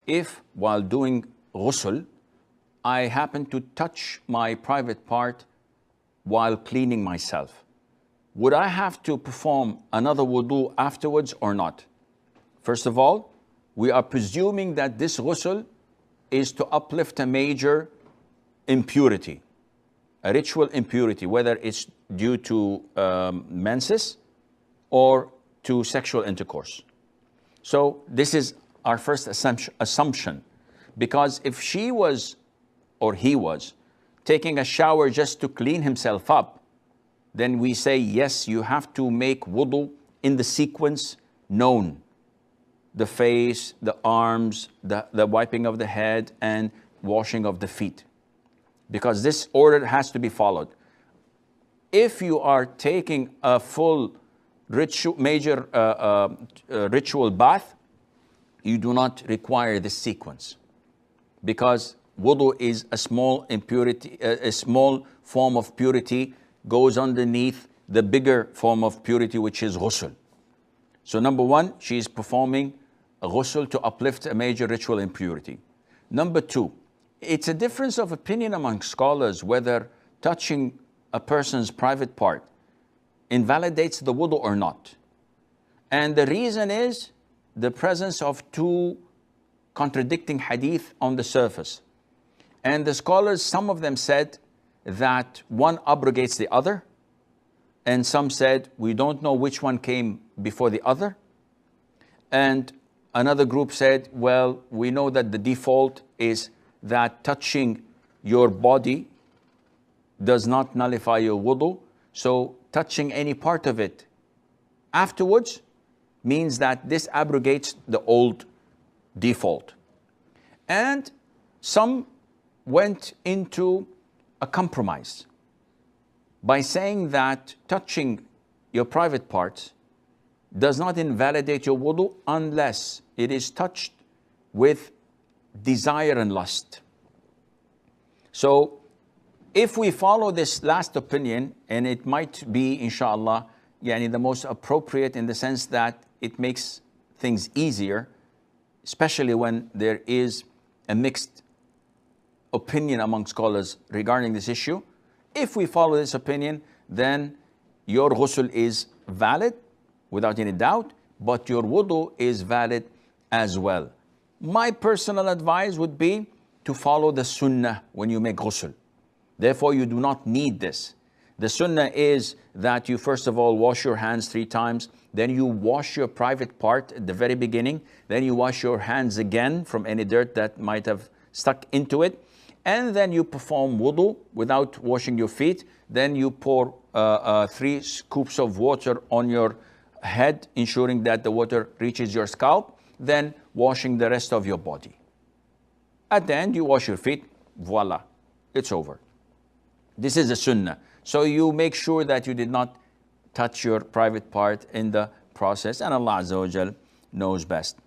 if while doing ghusl, I happen to touch my private part while cleaning myself, would I have to perform another wudu afterwards or not? First of all, we are presuming that this ghusl is to uplift a major impurity, a ritual impurity, whether it's due to menses or to sexual intercourse. So this is our first assumption, because if she was or he was taking a shower just to clean himself up, then we say, yes, you have to make wudu in the sequence known. The face, the arms, the wiping of the head, and washing of the feet. Because this order has to be followed. If you are taking a full major ritual bath, you do not require this sequence. Because wudu is a small impurity, a small form of purity goes underneath the bigger form of purity, which is ghusl. So number one, she is performing a ghusl to uplift a major ritual impurity. Number two, it's a difference of opinion among scholars whether touching a person's private part invalidates the wudu or not. And the reason is the presence of two contradicting hadith on the surface. And the scholars, some of them said that one abrogates the other, and some said we don't know which one came before the other. And another group said, well, we know that the default is that touching your body does not nullify your wudu, so touching any part of it afterwards means that this abrogates the old default. And some went into a compromise by saying that touching your private parts does not invalidate your wudu unless it is touched with desire and lust. So if we follow this last opinion, and it might be, inshallah, the most appropriate in the sense that it makes things easier, especially when there is a mixed opinion among scholars regarding this issue. If we follow this opinion, then your ghusl is valid without any doubt, but your wudu is valid as well. My personal advice would be to follow the sunnah when you make ghusl. Therefore, you do not need this. The sunnah is that you first of all wash your hands 3 times, then you wash your private part at the very beginning, then you wash your hands again from any dirt that might have stuck into it, and then you perform wudu without washing your feet. Then you pour 3 scoops of water on your head, ensuring that the water reaches your scalp, then washing the rest of your body. At the end, you wash your feet, voila, it's over. This is the sunnah. So you make sure that you did not touch your private part in the process, and Allah Azza wa Jal knows best.